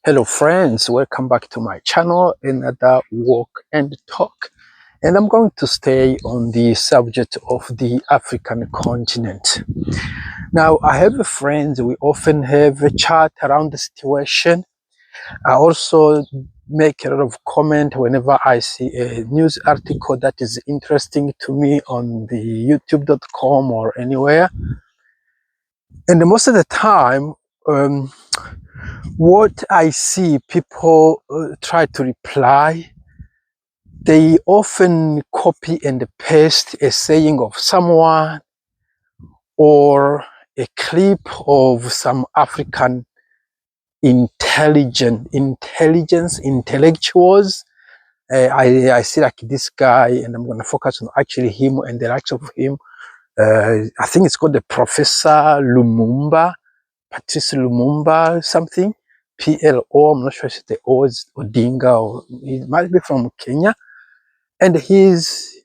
Hello friends, welcome back to my channel, another walk and talk. And I'm going to stay on the subject of the African continent. Now, I have friends, we often have a chat around the situation. I also make a lot of comment whenever I see a news article that is interesting to me on the youtube.com or anywhere. And most of the time, what I see people try to reply, they often copy and paste a saying of someone or a clip of some African intellectuals. I see like this guy, and I'm going to focus on actually him and the likes of him. I think it's called the Professor Lumumba, Patrice Lumumba, something. PLO, I'm not sure if it's the O is Odinga, or he might be from Kenya. And he's,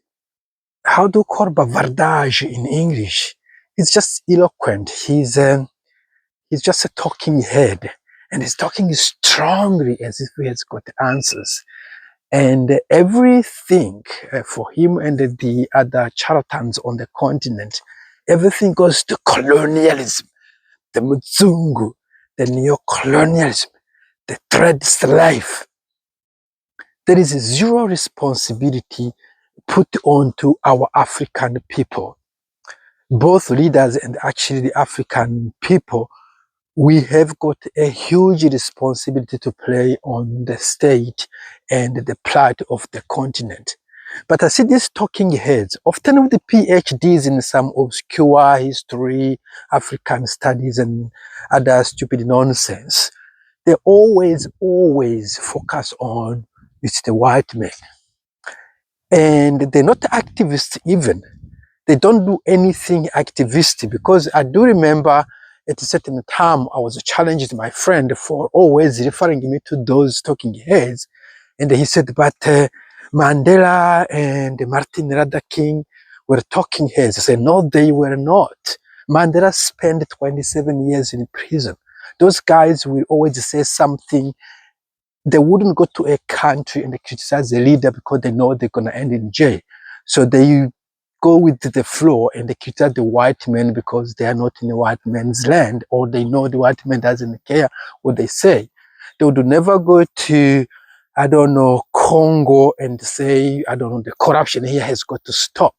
how do you call bavardage in English? He's just eloquent. He's just a talking head. And he's talking strongly as if he has got answers. And everything for him and the other charlatans on the continent, everything goes to colonialism, the Muzungu, the neo-colonialism, the third life. There is zero responsibility put on to our African people. Both leaders and actually the African people, we have got a huge responsibility to play on the state and the plight of the continent. But I see these talking heads, often with the PhDs in some obscure history, African studies, and other stupid nonsense. They always focus on it's the white man. And they're not activists even. They don't do anything activistic, because I do remember at a certain time I was challenged my friend for always referring me to those talking heads. And he said, but Mandela and Martin Luther King were talking heads. I said, no, they were not. Mandela spent 27 years in prison. Those guys will always say something. They wouldn't go to a country and criticize the leader because they know they're going to end in jail. So they go with the flow and they criticize the white men because they are not in the white man's land, or they know the white man doesn't care what they say. They would never go to, I don't know, Congo and say, I don't know, the corruption here has got to stop.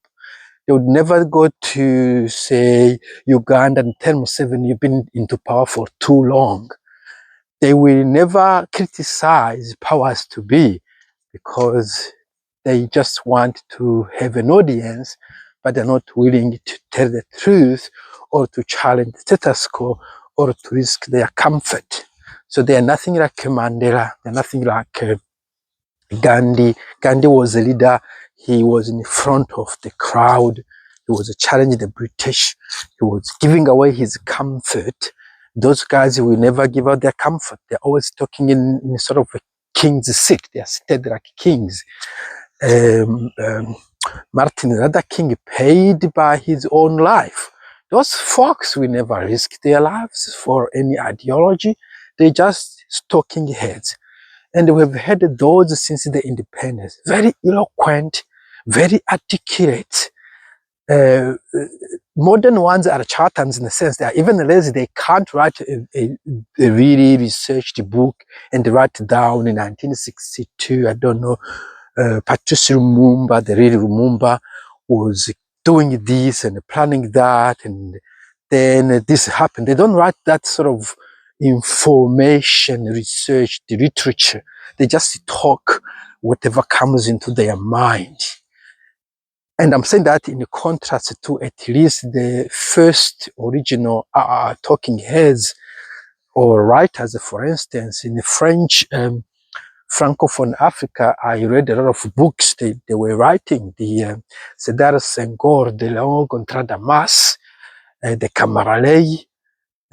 They would never go to, say, Uganda and tell Museveni, you've been into power for too long. They will never criticize powers to be, because they just want to have an audience, but they're not willing to tell the truth or to challenge the status quo or to risk their comfort. So they are nothing like Mandela, they're nothing like Gandhi. Gandhi was a leader. He was in front of the crowd. He was challenging the British. He was giving away his comfort. Those guys will never give out their comfort. They're always talking in sort of a king's seat. They are seated like kings. Martin Luther King paid by his own life. Those folks will never risk their lives for any ideology. They're just talking heads. And we've had those since the independence. Very eloquent, very articulate. Modern ones are charlatans in the sense they are even lazy. They can't write a really researched book and write down in 1962, I don't know, Patrice Lumumba, the real Lumumba, was doing this and planning that, and then this happened. They don't write that sort of information, research, the literature. They just talk whatever comes into their mind. And I'm saying that in contrast to at least the first original talking heads or writers. For instance, in the French Francophone Africa, I read a lot of books they were writing. The Cedar Senghor, De Leon contre Damas, the Camaralei,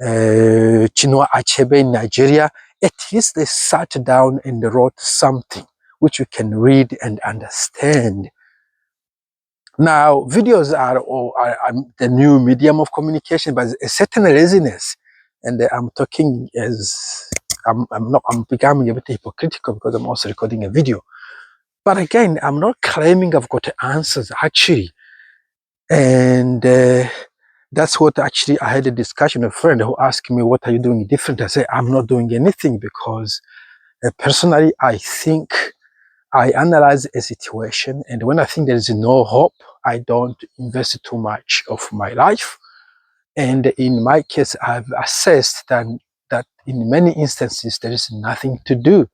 Chinua Achebe in Nigeria. At least they sat down and wrote something which you can read and understand. Now, videos are the new medium of communication, but a certain laziness, and I'm talking as I'm becoming a bit hypocritical because I'm also recording a video. But again, I'm not claiming I've got answers actually. And that's what actually I had a discussion with a friend who asked me, what are you doing different? I said, I'm not doing anything because personally, I think I analyze a situation, and when I think there is no hope, I don't invest too much of my life. And in my case, I've assessed that in many instances, there is nothing to do.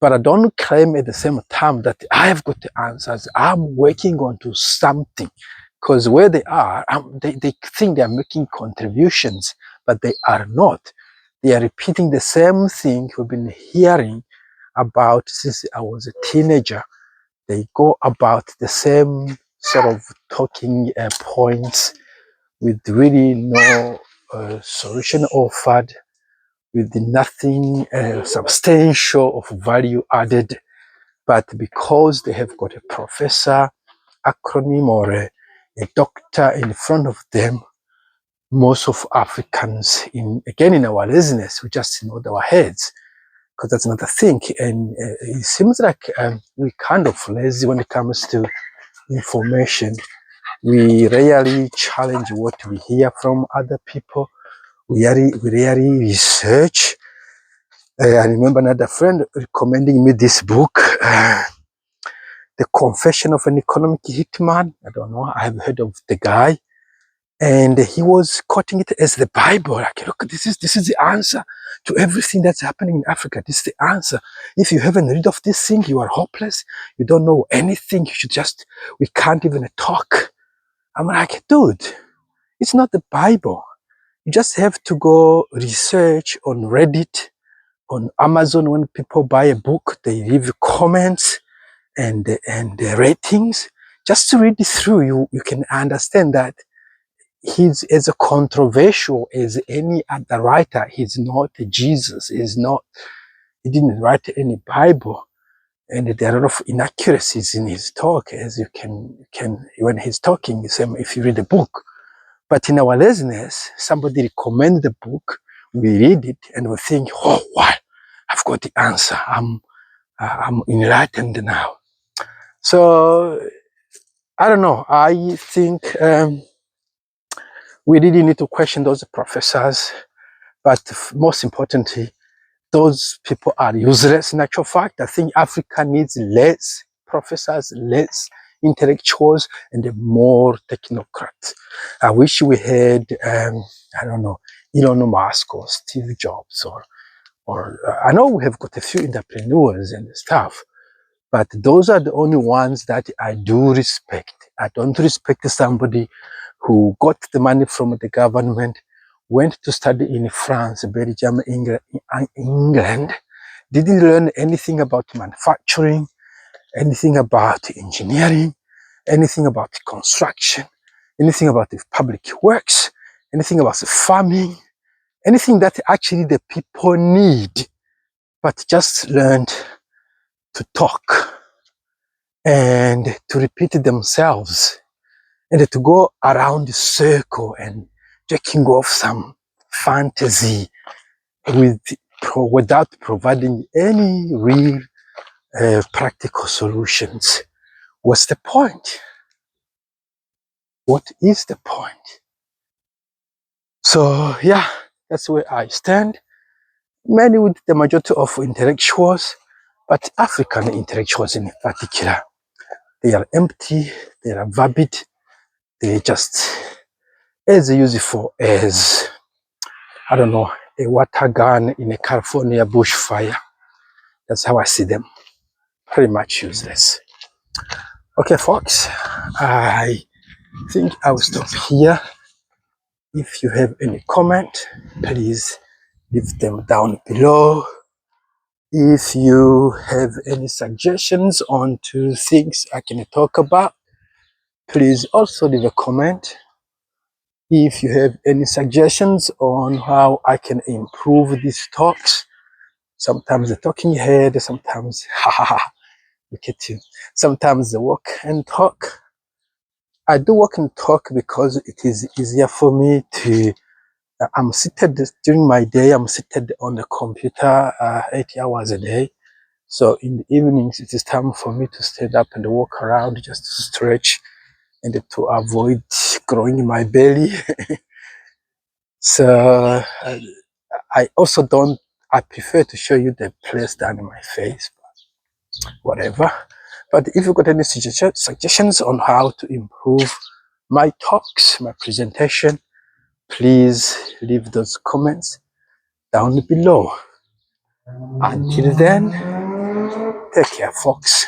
But I don't claim at the same time that I have got the answers. I'm working on to something. Because where they are, they think they are making contributions, but they are not. They are repeating the same thing we've been hearing about since I was a teenager. They go about the same sort of talking points with really no solution offered, with nothing substantial of value added. But because they have got a professor, acronym, or a doctor in front of them, most of Africans, in our laziness, we just nod our heads because that's another thing. And it seems like we're kind of lazy when it comes to information. We rarely challenge what we hear from other people. We rarely research. I remember another friend recommending me this book, The Confession of an Economic Hitman. I don't know, I have heard of the guy. And he was quoting it as the Bible. Like, look, this is the answer to everything that's happening in Africa. This is the answer. If you haven't read of this thing, you are hopeless. You don't know anything. You should we can't even talk. I'm like, dude, it's not the Bible. You just have to go research on Reddit, on Amazon. When people buy a book, they leave comments and ratings. Just to read it through, you can understand that he's as controversial as any other writer. He's not Jesus. He didn't write any Bible. And there are a lot of inaccuracies in his talk, as you can when he's talking, if you read the book. But in our laziness, somebody recommends the book, we read it, and we think, oh, wow, I've got the answer. I'm enlightened now. So I don't know. I think we really need to question those professors, but most importantly, those people are useless. In actual fact, I think Africa needs less professors, less intellectuals, and more technocrats. I wish we had, I don't know, Elon Musk or Steve Jobs, or I know we have got a few entrepreneurs and stuff, but those are the only ones that I do respect. I don't respect somebody who got the money from the government, went to study in France, Belgium, England, didn't learn anything about manufacturing, anything about engineering, anything about construction, anything about the public works, anything about the farming, anything that actually the people need, but just learned to talk and to repeat themselves and to go around the circle and taking off some fantasy without providing any real practical solutions. What's the point? What is the point? So yeah, that's where I stand. Many with the majority of intellectuals, but African intellectuals in particular, they are empty, they are vapid, they just as useful as, I don't know, a water gun in a California bushfire. That's how I see them. Pretty much useless. Okay, folks, I think I will stop here. If you have any comment, please leave them down below. If you have any suggestions on two things I can talk about, please also leave a comment. If you have any suggestions on how I can improve these talks, sometimes the talking head, sometimes look at you. Sometimes the walk and talk. I do walk and talk because it is easier for me to I'm seated during my day. I'm seated on the computer 8 hours a day. So in the evenings, it is time for me to stand up and walk around, just to stretch and to avoid growing my belly. So I also don't. I prefer to show you the place down in my face, whatever. But if you've got any suggestions on how to improve my talks, my presentation, please leave those comments down below. Until then, take care, folks.